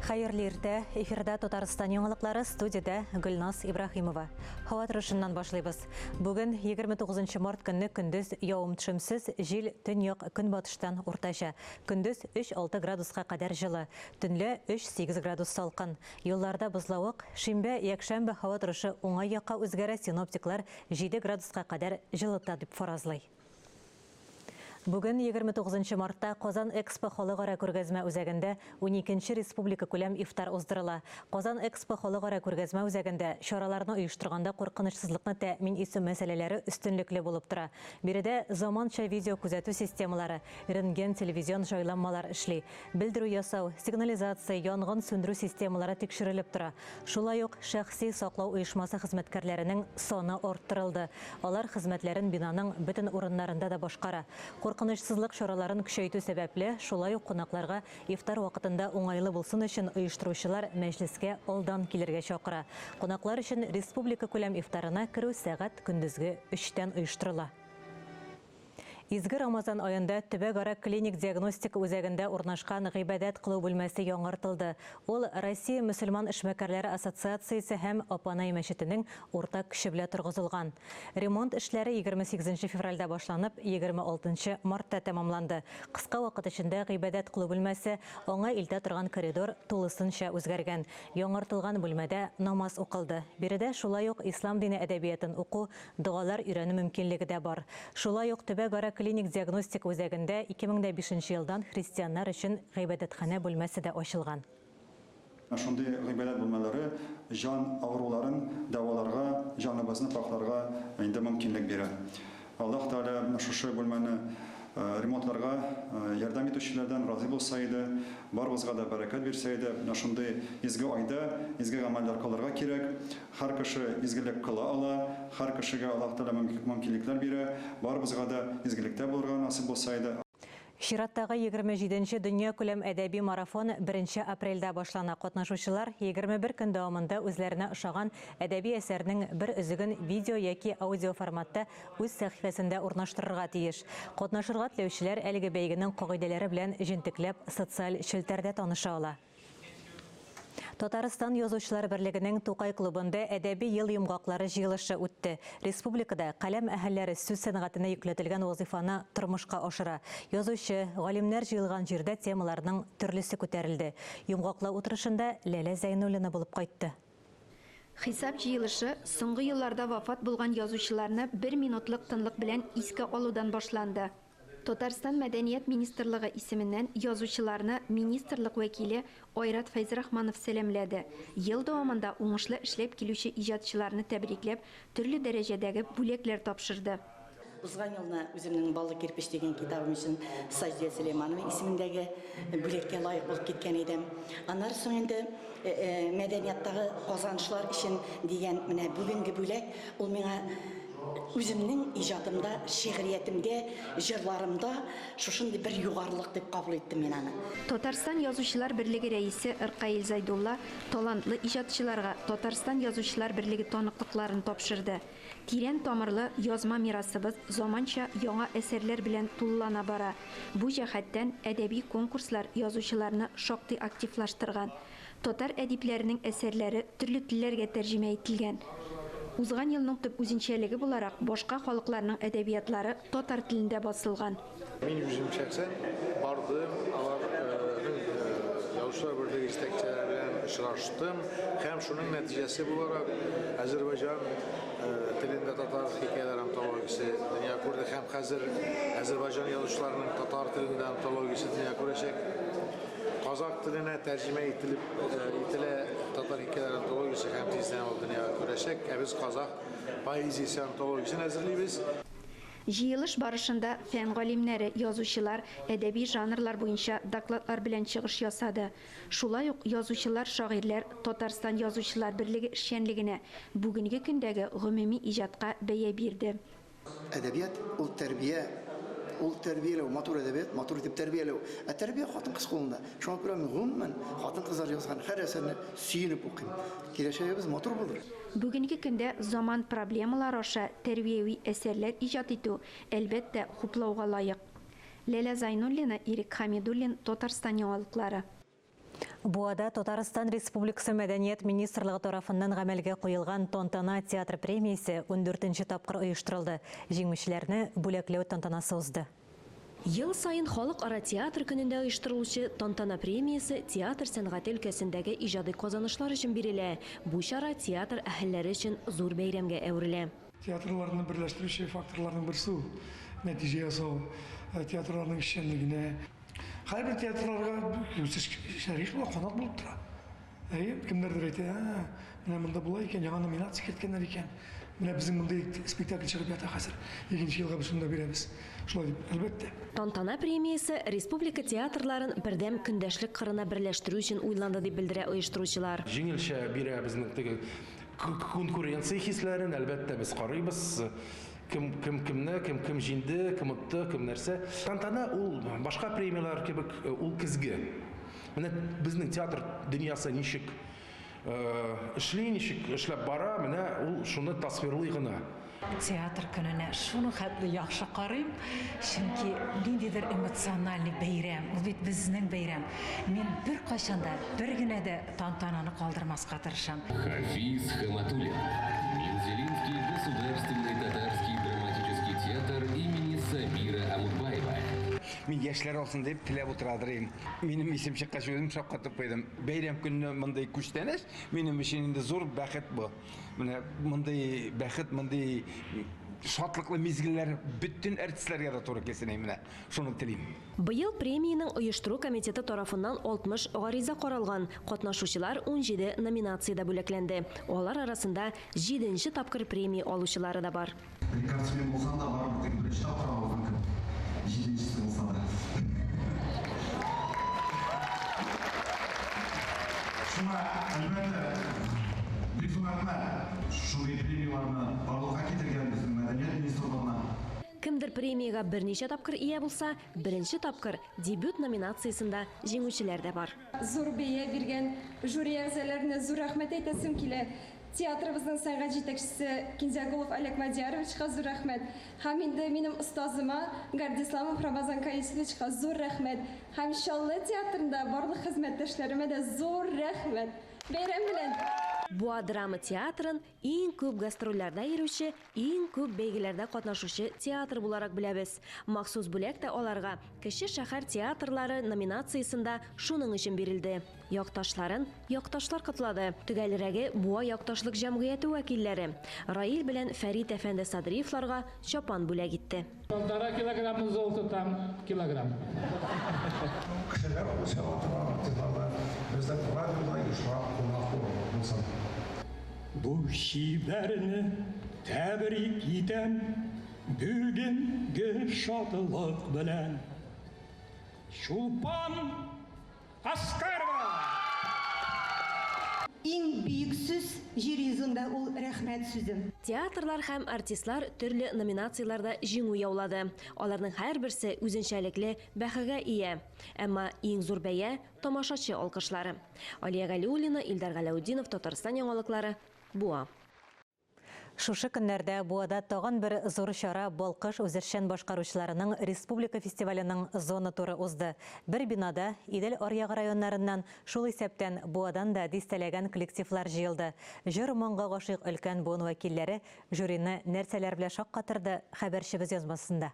Хайырлы иртә, эфирда Татарстан яңалыклары, студияда Гөлназ Ибрахимова. Һава торышыннан башлыйбыз. Бүген 29 март көнне көндез явым-төшемсез җил төньяк көнбатыштан уртача. Көндез 3-6 градуска кадәр җылы, төнлә 3-8 градус салкын. Юлларда бозлавык, шимбә, якшәмбе һава торышы уңай якка үзгәрә, синоптиклар 7 градуска кадәр җылыта дип фаразлый. Бүген 29 мартта Казан Экспо халыкара күргәзмә үзәгендә 12-нче республика күләм ифтар уздырыла. Казан Экспо халыкара күргәзмә үзәгендә чараларны оештырганда куркынычсызлыкны тәэмин итү мәсьәләләре өстенлекле булып тора. Биредә заманча видео күзәтү системалары, рентген телевизион җайланмалар эшли. Белдерү ясау, сигнализация, янгын сүндерү системалары тикшерелеп тора. Шулай ук шәхси саклау оешмасы хезмәткәрләренең саны арттырылды. Алар хезмәтләрен бинаның бөтен урыннарында да башкара. Куркынычсызлык чараларын көчәйтү сәбәпле, шулай ук кунакларга ифтар вакытында уңайлы булсын өчен оештыручылар мәҗлескә алдан килергә чакыра. Кунаклар өчен республика күләм ифтарына керү сәгать көндезге 3-тән оештырыла. Изге Рамазан айында Төбәк-ара клиник диагностика үзәгендә урнашкан гыйбадәт кылу бүлмәсе яңартылды. Ул Россия мөселман эшмәкәрләре ассоциациясе һәм Апанай мәчетенең уртак көче белән торгызылган. Ремонт эшләре 28 февральдә башланып, 26 мартта тәмамланды. Кыска вакыт эчендә гыйбадәт кылу бүлмәсе, аңа илтә торган коридор тулысынча үзгәргән. Яңартылган бүлмәдә намаз укылды. Биредә шулай ук ислам дине әдәбиятын уку, дуалар өйрәнү мөмкинлеге дә бар. Шулай ук Төбәк-ара клиник диагностика үзәгендә 2005 елдан христианнар өчен гыйбадәтханә бүлмәсе дә ачылган. Шундый гыйбадәт бүлмәләре жан авыруларын дәваларга, җаныбызны пакларга инде мөмкинлек бирә. Аллаһ Тәгалә шушы бүлмәне ремонтларга ярдәм итүчеләрдән разый булса иде, барыбызга да бәрәкәт бирсә иде. Шундый изге айда изге гамәлләр кылырга кирәк. Һәр кеше изгелек кыла ала, һәр кешегә Аллаһ Тәгалә мөмкинлекләр бирә. Барыбызга да изгелектә булырга насыйп булса иде. Чираттагы 27-нче дөнья күләм әдәби марафон 1 апрельдә башлана. Катнашучылар 21 көн дәвамында үзләренә ошаган әдәби әсәрнең бер өзеген видео яки аудио форматта үз сәхифәсендә урнаштырырга тиеш. Катнашырга теләүчеләр әлеге бәйгенең кагыйдәләре белән җентекләп социаль челтәрдә таныша ала. Татарстан Язучылар берлегенең Тукай клубында әдәби ел йомгаклары җыелышы үтте. Республикада каләм әһелләре сүз сәнгатенә йөкләтелгән вазифаны тормышка ашыра. Язучы, галимнәр җыелган җирдә темаларның төрлесе күтәрелде. Йомгаклау утырышында Ләлә Зәйнуллина булып кайтты. Хисап җыелышы соңгы елларда вафат булган язучыларны 1 минутлык тынлык белән искә алудан башланды. Татарстан Мәдәният министрлыгы исеменнән язучыларны министрлык вәкиле Айрат Фәйзрахманов сәламләде. Ел дәвамында уңышлы эшләп килүче иҗатчыларны тәбрикләп, төрле дәрәҗәдәге бүләкләр тапшырды. Узган елны үземнең Баллы кирпеч дигән китабым өчен Саҗидә Сөләйманова исемендәге бүлеккә лаек булып киткән идем. Аннан соң инде мәдәнияттагы казанышлар өчен дигән менә бүгенге бүләк ул миңа үземнең иҗатымда, шигъриятымда, җырларымда шушындый бер югарлык дип кабул иттем мин аны. Татарстан Язучылар берлеге рәисе Иркаил Зайдулла талантлы иҗатчыларга Татарстан Язучылар берлеге таныклыкларын тапшырды. Тирән тамырлы язма мирасыбыз заманча яңа әсәрләр белән тулылана бара. Бу җәһәттән әдәби конкурслар язучыларны шактый активлаштырган. Татар әдипләренең әсәрләре төрле телләргә тәрҗемә ителгән. Узган елның төп үзенчәлеге буларак башка халыкларның әдәбиятлары татар телендә басылган. Мин үзем шәхсән бардым, аларның язучылар берлеге җитәкчеләре белән очраштым һәм шуның нәтиҗәсе буларак Азәрбайҗан телендә татар хикәяләр антологиясе дөнья күрде һәм хәзер Азәрбайҗан язучыларының татар телендә антологиясе дөнья күрәчәк. Казак теленә тәрҗемә ителә татар хикәяләр антологиясе һәм тиздән ул дөнья күрәчәк. Без казак поэзиясе антологиясын әзерлибез. Җыелыш барышында фән галимнәре, язучылар, әдәби жанрлар буенча докладлар белән чыгыш ясады. Шулай ук язучылар, шагыйрьләр Татарстан Язучылар берлеге эшчәнлегенә бүгенге көндәге гомуми иҗатка бәя бирде. Әдәбият ул тәрбия, ул тәрбияләү, матур әдәбият, матур итеп тәрбияләү. Тәрбия хатын-кыз кулында. Шуңа күрә мин гомумән хатын-кызлар язган һәр әсәрне сөенеп укыйм. Киләчәгебез матур булыр. Бүгенге көндә заман проблемалары аша тәрбияви әсәрләр иҗат итү әлбәттә хуплауга лаек. Ләлә Зайнуллина, Ирек Хамидуллин, Татарстан яңалыклары. Буада Татарстан Республикасы Мәдәниет министрлыгы тарафыннан гамәлгә куелган Тантана театр премиясе 14-нче тапкыр оештырылды. Җиңүчеләрне бүләкләү тантанасы узды. Ел сайын халыкара театр көнендә оештырылучы Тантана премиясе театр сәнгате өлкәсендәге иҗади казанышлар өчен бирелә. Бу чара театр әһелләре өчен зур бәйрәмгә әверелә. Театрларны берләштерүче факторларның берсе нәтиҗә ясау, театрларның эшчәнлегенә. Һәрбер театрларга шәрих була, кунак булып тора. Кемнәрдер әйтә, менә монда була икән, яңа номинация киткәннәр икән. Менә безнең монда спектакль чыгып ята хәзер. 2нче елга без шунда бирәбез. Шулай дип, әлбәттә. Тантана премиясе республика театрларын бердәм көндәшлек кырына берләштерү өчен уйланды дип белдерә оештыручылар. Җиңелчә бирә безнең теге конкуренция хисләрен әлбәттә без карыйбыз. Кемне, кем җинде, кем утты, кем нәрсә. Тантана ул башка премиялар кебек ул көзге. Менә безнең театр дөньясы ничек эшли, ничек эшләп бара, менә ул шуны тасвирлый гына. Театр көненә шуны хәтле яхшы карыйм, чөнки ниндидер эмоциональ бәйрәм, ул бит безнең бәйрәм. Мин бер кашанда, бер генә дә тантананы калдырмаска тырышам. Хафиз Хаматуллин, Мензелинский государственный татарский драматический театр имени Сабира Амутбаева. Мин яшьләр алсын дип теләп утырадыр. Минем исем чыккач үзем шаккатып куйдым. Бәйрәм көнне мондай күчтәнеш, минем өчен инде зур бәхет бу. Менә мондай бәхет, мондай шатлыклы мизгелләр бөтен артистларга да туры килсен, менә шуны телим. Быел премияның оештыру комитеты тарафыннан 60 гариза каралган. Катнашучылар 17 номинациядә бүләкләнде. Алар арасында 7нче тапкыр премия алучылары да бар. Рекордсмен булсам да бар, беренче тапкыр алган кем. 7нче булса да. Шуңа әлбәттә бик зур рәхмәт. Шундый премияларны барлыкка китергән безнең мәдәният министрлыгына. Кемдер премияга берничә тапкыр ия булса, беренче тапкыр дебют номинациясында җиңүчеләр дә бар. Зур бәя биргән жюри әгъзаларына зур рәхмәт әйтәсем килә. Театрыбызның сәнгать җитәкчесе Кинзягулов Олег Мадияровичка зур рәхмәт. Һәм инде минем остазыма Гордисламов Рамазан Каисовичка зур рәхмәт. Һәм Шаллы театрында барлык хезмәттәшләремә дә зур рәхмәт. Бәйрәм белән! Буа драма театрын иң күп гастрольләрдә йөрүче, иң күп бәйгеләрдә катнашучы театр буларак беләбез. Махсус бүләк тә аларга кече шәһәр театрлары номинациясында шуның өчен бирелде. Якташларын якташлар котлады. Төгәлрәге Буа якташлык җәмгыяте вәкилләре Раил белән Фәрит әфәнде Садриевларга чапан бүләк итте. 1,5 килограмм золота, там килограмм. Бу шибәрне тәбрик итәм бүгенге шатлык белән. Чулпан Аскарова! Иң бүйек сүз җир йөзендә ул рәхмәт сүзем. Театрлар һәм артистлар төрле номинацияларда җиңү яулады. Аларның һәрберсе үзенчәлекле бәһагә ия. Әмма иң зур бәя тамашачы алкышлары. Алия Галиуллина, Илдар Галаудинов, Татарстан яңалыклары, Буа. Шушы көннәрдә Буада тагын бер зур чара Балкыш үзешчән башкаручыларының республика фестиваленең зона туры узды. Бер бинада Идел Аръягы районнарыннан шул исәптән Буадан да дистәләгән коллективлар җыелды. Җыр моңга гашыйк өлкән буын вәкилләре жюрины нәрсәләр белән шаккатырды, хәбәрчебез язмасында.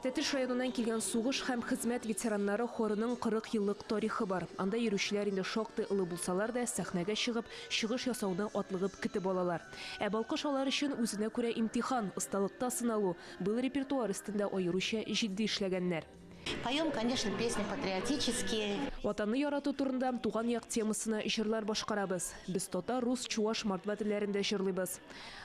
Тәтеш районынан килгән сугыш һәм хезмәт ветераннары хорының 40 еллык тарихы бар. Анда йөрүчеләр инде шактый ылы булсалар да, сәхнәгә чыгып, чыгыш ясауны атлыгып көтеп алалар. Ә Балкыш алар өчен үзенә күрә имтихан, осталыкта сыналу. Был репертуар өстендә аеруча җитди эшләгәннәр. Поем, конечно, песни патриотические. Ватанны ярату турында туган як темасына җырлар башкарабыз. Без татар, рус, чуаш, мордва телләрендә җырлыйбыз.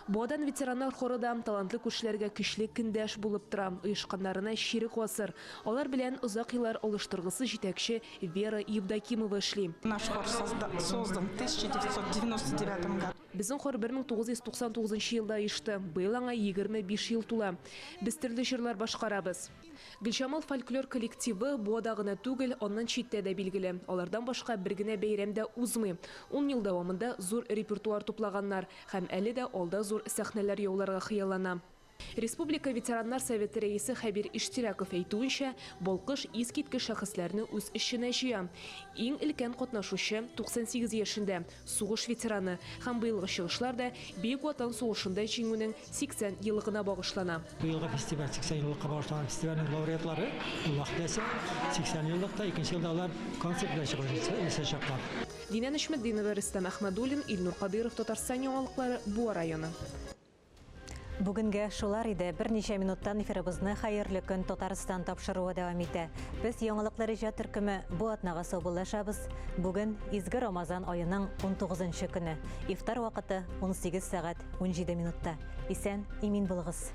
Буадан ветераннар хоры да талантлы күршеләргә көчле көндәш булып тора. Оешканнарына чирек гасыр. Алар белән озак еллар алыштыргысы җитәкче Вера Евдокимова эшли. Наш хор создан в 1999 году. Безнең хор 1999 елда оешты. Быел аңа 25 ел тула. Без төрле җырлар башкарабыз. Гөлҗамал фольклор коллективы Буада гына түгел, аннан читтә дә билгеле. Алардан башка бер генә бәйрәмдә узмый. 10 ел дәвамында зур репертуар туплаганнар һәм әле дә алда зур сәхнәләр яуларга хыяллана. Республика ветераннар советы рәисе Хәбир Иштираков әйтүенчә, балкыш искиткеч шәхесләрне үз эшенә җыя. Иң өлкән катнашучы 98 яшендә сугыш ветераны һәм быелгы чыгышлар да Бөек Ватан сугышында җиңүнең 80 еллыгына багышлана. Быелгы фестиваль 80 еллыкка багышланган фестивальнең лауреатлары вакытласы 80 еллыкта, 2нче елда алар концерт белән чыгышачаклар. Динә Нәшмәтдинова, Рөстәм Әхмәдуллин, Илнур Кадыров, Татарстан яңалыклары, Буа районы. Бүгінгі шулар иде берничә минуттан эфирыбызны хәерле көн Татарстан тапшыруы дәвам итә. Без яңалыклар иҗат төркеме бу атнага саубуллашабыз. Бүген изге Рамазан аеның 19нчы көне. Ифтар вакыты 18 сәгать 17 минутта. Исән, имин булыгыз.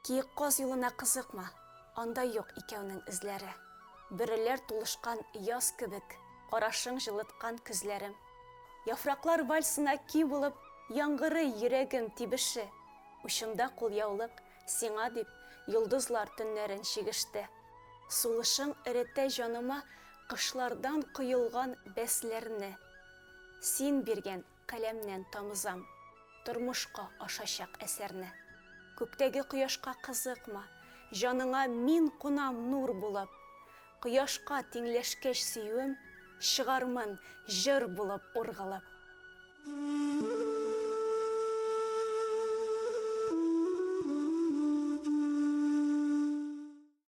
Киек-коз юлына кызыкма, анда юк икәүнең эзләре. Бөреләр тулышкан яз кебек, карашың жылыткан күзләрем. Яфраклар вальсына ки булып, яңгыры йөрәгем тибеше. Ушымда кулъяулык, сиңа дип, йолдызлар төннәрен чигеште. Сулышың эретә җаныма кышлардан кыйылган бәсләрне. Син биргән каләмнән тамызам, тормышка ашачак әсәрне. Күктәге кояшка кызыкма, җаныңа мин кунам нур булып. Кояшка тиңләшкәч сөюем, чыгармын җыр булып ургылып.